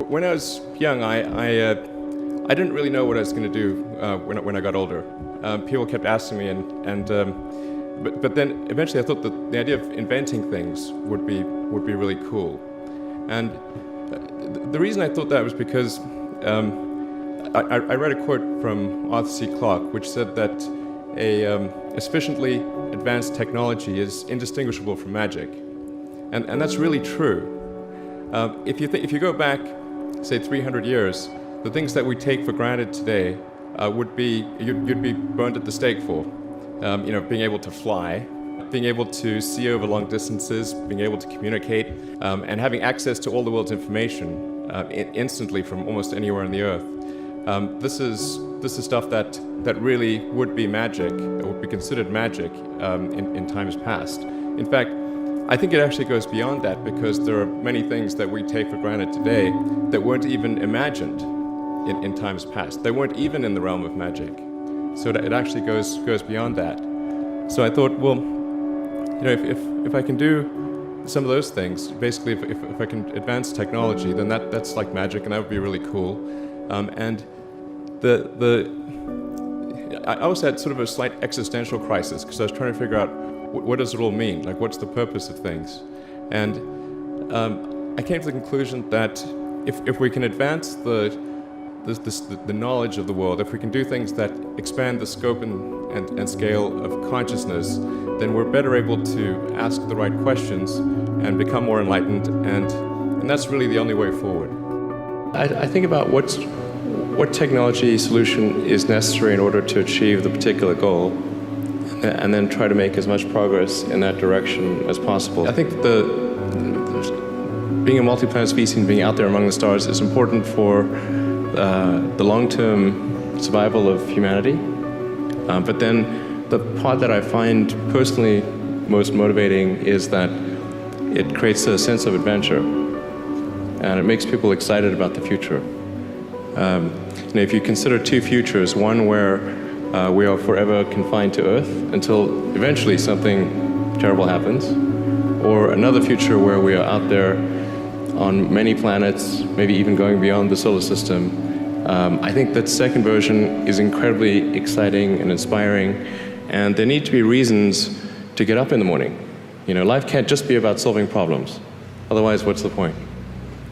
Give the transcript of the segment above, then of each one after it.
When I was young, I didn't really know what I was going to do when I got older. People kept asking me, but then eventually I thought that the idea of inventing things would be really cool. And the reason I thought that was because I read a quote from Arthur C. Clarke, which said that a sufficiently advanced technology is indistinguishable from magic, and that's really true. If you go back, say 300 years, the things that we take for granted today would be you'd be burned at the stake for. Being able to fly, being able to see over long distances, being able to communicate, and having access to all the world's information instantly from almost anywhere on the earth. This is stuff that really would be magic, or would be considered magic in times past. In fact, I think it actually goes beyond that, because there are many things that we take for granted today that weren't even imagined in times past. They weren't even in the realm of magic. So it actually goes beyond that. So I thought, well, if I can do some of those things, basically if I can advance technology, then that's like magic, and that would be really cool. And I also had sort of a slight existential crisis, because I was trying to figure out what does it all mean? Like, what's the purpose of things? And I came to the conclusion that if we can advance the knowledge of the world, if we can do things that expand the scope and scale of consciousness, then we're better able to ask the right questions and become more enlightened, and that's really the only way forward. I think about what technology solution is necessary in order to achieve the particular goal, and then try to make as much progress in that direction as possible. I think being a multi-planet species and being out there among the stars is important for the long-term survival of humanity. But then the part that I find personally most motivating is that it creates a sense of adventure, and it makes people excited about the future. If you consider two futures, one where we are forever confined to Earth until eventually something terrible happens, or another future where we are out there on many planets, maybe even going beyond the solar system. I think that second version is incredibly exciting and inspiring, and there need to be reasons to get up in the morning. Life can't just be about solving problems. Otherwise, what's the point?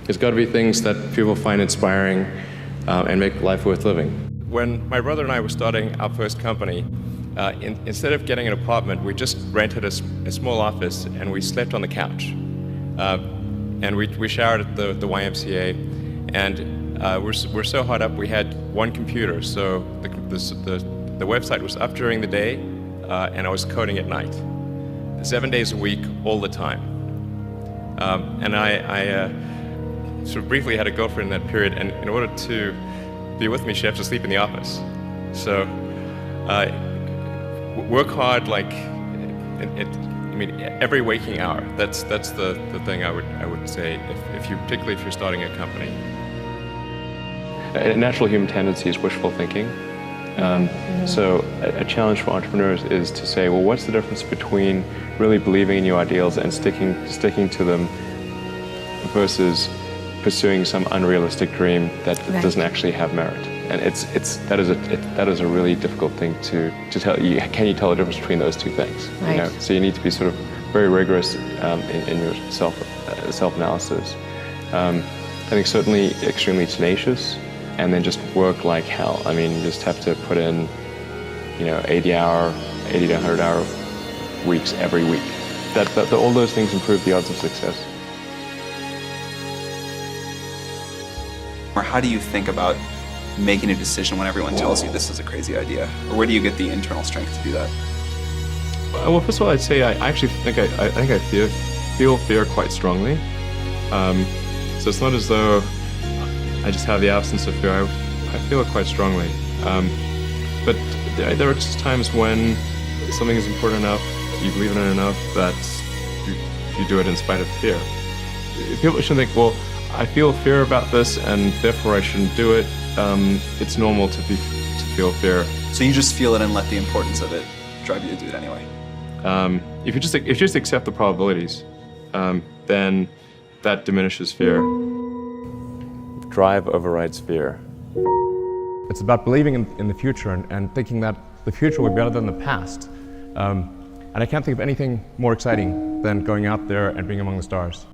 There's got to be things that people find inspiring and make life worth living. When my brother and I were starting our first company, instead of getting an apartment, we just rented a small office, and we slept on the couch. And we showered at the YMCA, and we're so hot up we had one computer, so the website was up during the day, and I was coding at night, 7 days a week, all the time. And I sort of briefly had a girlfriend in that period, and in order to be with me, she had to sleep in the office. So work hard, like every waking hour. That's the thing I would say, particularly if you're starting a company. A natural human tendency is wishful thinking. So a challenge for entrepreneurs is to say, well, what's the difference between really believing in your ideals and sticking to them versus pursuing some unrealistic dream that doesn't actually have merit? And that is a really difficult thing to tell you. Can you tell the difference between those two things? Right. So you need to be sort of very rigorous in your self-analysis. I think certainly extremely tenacious, and then just work like hell. You just have to put in 80 to 100 hour weeks every week. All those things improve the odds of success. Or how do you think about making a decision when everyone tells you this is a crazy idea? Or where do you get the internal strength to do that? Well, first of all, I'd say I actually think I feel fear quite strongly. So it's not as though I just have the absence of fear. I feel it quite strongly. But there are just times when something is important enough, you believe in it enough, that you do it in spite of fear. People shouldn't think, well, I feel fear about this, and therefore I shouldn't do it. It's normal to feel fear. So you just feel it and let the importance of it drive you to do it anyway? If you just accept the probabilities, then that diminishes fear. drive overrides fear. It's about believing in the future and thinking that the future will be better than the past. And I can't think of anything more exciting than going out there and being among the stars.